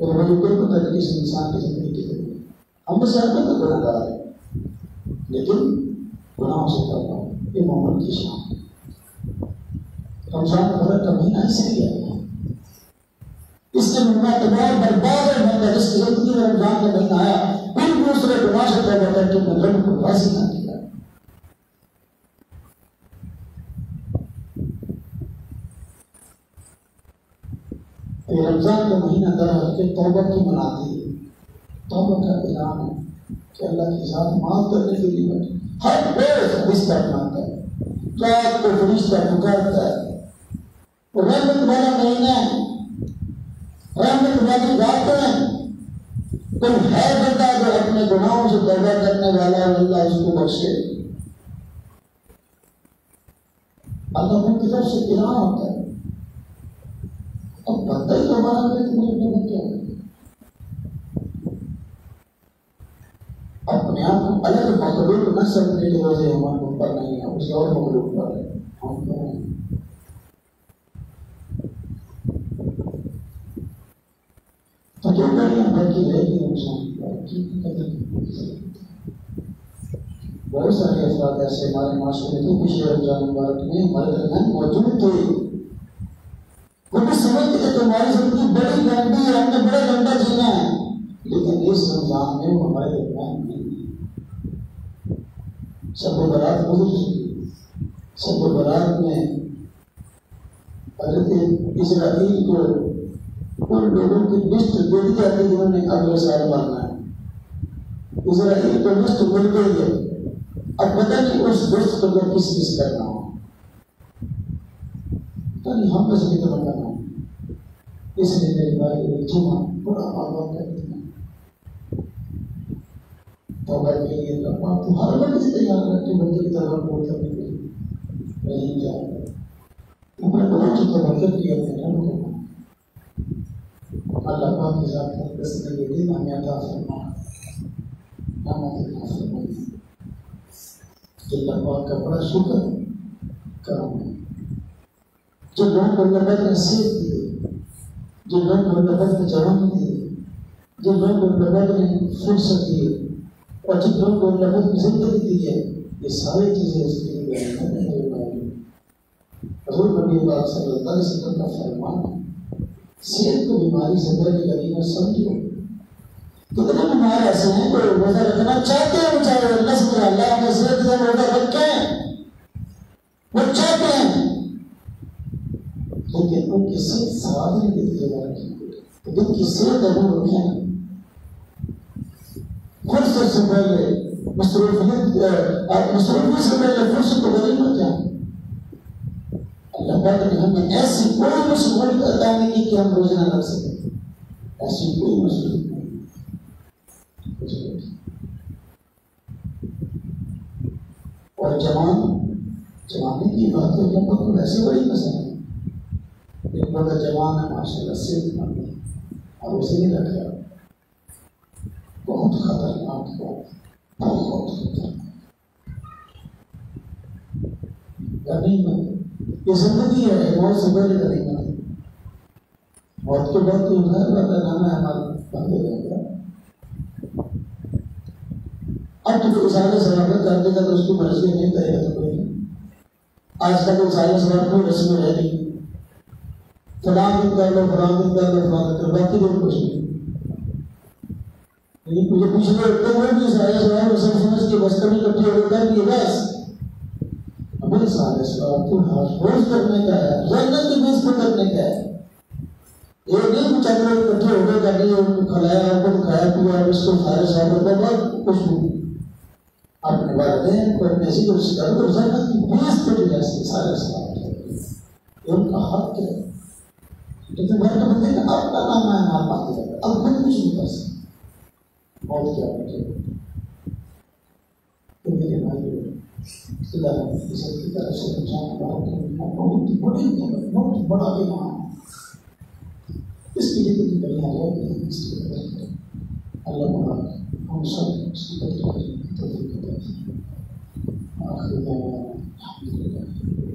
اور وہی کوئی پتہ نہیں اس انسان کی زندگی کی زندگی ہم میں سے ہر کوئی تو گناہ گار ہے لیکن گناہوں سے توبہ یہ مومن کی شان ہے. رمضان مبارک کا مہینہ اس لیے ہے اس نے مہینہ تباہ برباد ہے بندہ جس کی زندگی میں رمضان کا مہینہ آیا پھر دوسرے گناہ سے توبہ کر کے مطلب کو راضی نہ کیا. یہ رمضان کا مہینہ درخت کے توبہ کی مناتی ہے توبہ کا اعلان ہے کہ اللہ کی ذات معاف کرنے کے لیے بیٹھے ہر روز فرشتہ مانتا ہے رات کو فرشتہ پکارتا ہے رحمت والا مہینہ رحمت والی راتیں کوئی ہے بندہ جو اپنے گناہوں سے توبہ کرنے والا ہے اللہ اس کو بخشے. اللہ کی طرف سے اعلان ہوتا ہے اب بندہ ہی توبہ نہ کرے تو مجھے پتہ کیا ہے اپنے آپ کو الگ مخلوق نہ سمجھنے کے روزے ہمارے اوپر نہیں ہے اس اور مخلوق پر ہے ہم پر نہیں. تو جو کڑیاں بڑھتی رہے گی انسان کی قدر بہت سارے افراد ایسے ہمارے معاشرے میں پچھلے رمضان مبارک میں ہمارے درمیان موجود تھے وہ ہماری زندگی بڑی لمبی ہے، ہم نے بڑا لمبا جینا ہے، لیکن اس رمضان میں وہ ہمارے درمیان نہیں ہے۔ شب برات گزر چکی، شب برات میں حضرت اسرائیل کو ان لوگوں کی لسٹ دے دی جاتی ہے جنہوں نے اگلے سال مرنا ہے۔ اسرائیل کو لسٹ مل گئی ہے، اب پتہ نہیں اس لسٹ کو میں کس کرنا ہوں، تو نہیں ہم بس نہیں کرنا ہوں۔ اس لیے میرے بھائی جمعہ بڑا آباد کرتے ہیں، توبہ کے لیے آپ تو ہر وقت تیار رکھتے بندے کی طرح بول کرنے کے لیے نہیں جائے اپنے بہت سے توبہ کیا ہے۔ اللہ پاک کی ذات پر دستگیر کے دن ہمیں عطا فرما، ہمیں عطا فرمائے۔ اللہ پاک کا بڑا شکر کرم ہے جو لوگوں کو اللہ نے نصیب دیے، جو لوگوں کو اللہ نے جوان دیے، جو لوگوں کو اللہ نے فرصت دی، اور جن لوگوں کو اللہ نے زندگی دی ہے، یہ ساری چیزیں اس کے لیے نہیں ہو پائیں۔ حضور نبی پاک صلی اللہ علیہ وسلم کا فرمان ہے، صحت کو بیماری سے پہلے غنیمت سمجھو۔ کتنے بیمار ایسے ہیں جو روزہ رکھنا چاہتے ہیں، بیچارے اللہ سے اللہ اپنے صحت سے روزہ رکھیں، وہ چاہتے ہیں، لیکن ان کی صحت ثواب نہیں دیتی ہے۔ جن کی صحت ابھی رکھیں، فرصت سے پہلے مصروفیت سے پہلے فرصت کو غنیمت جائیں۔ اللہ پاک نے ہمیں ایسی کوئی مصروفیت عطا نہیں کی کہ ہم روزہ نہ رکھ سکیں، ایسی کوئی مصروفیت نہیں۔ اور جوانی کی بات ہے، اللہ پاک کو ایسی بڑی پسند ہے۔ ایک بڑا جوان ہے ماشاءاللہ، صحت مند ہے، اور اسے نہیں رکھا، بہت خطرناک بات، بہت خطرناک غنیمت۔ یہ زندگی ہے، موت سے پہلے غنیمت ہے، موت کے بعد تو غیر والا نام ہے ہمارا بند ہو جائے گا۔ اب تو رسالہ ثواب کر دے گا تو اس کی مرضی نہیں کرے گا تو کوئی نہیں۔ آج تک رسالہ ثواب کوئی رسم رہ گئی، فلاں دن کر لو، فلاں دن کر لو، فلاں دن کر لو، باقی دن کچھ نہیں۔ لیکن مجھے پوچھنے لگتا ہے کہ رسالہ ثواب رسم سمجھ کے بس کبھی کبھی ہوتا ہے کہ بس اب رسالہ ثواب تو روز کرنے کا ہے، جنت کی بیس پہ کرنے کا ہے۔ یہ نہیں چند لوگ اکٹھے ہو گئے کرنے، ان کو کھلایا، ان کو کھایا پیا، اور اس کو سارے ثواب کا بعد کچھ نہیں۔ اپنے والدین کو اپنے ایسی کوشش کرو تو جنت کی بیس پہ جیسے سارے ثواب یہ ان کا حق ہے۔ لیکن بہت بندے کا اپنا نام ہے، نام پاتے ہیں، اب خود کچھ نہیں کر سکتے۔ بہت کیا بچے تو میرے بھائی اللہ کی طرف سے بہت بڑا انعام ہے، اس کے لیے کتنی بڑی آزادی اس کی قدر کریں۔ اللہ پاک ہم سب اس کی قدر کریں، توفیق عطا فرمائے۔ آخر دعوانا الحمدللہ۔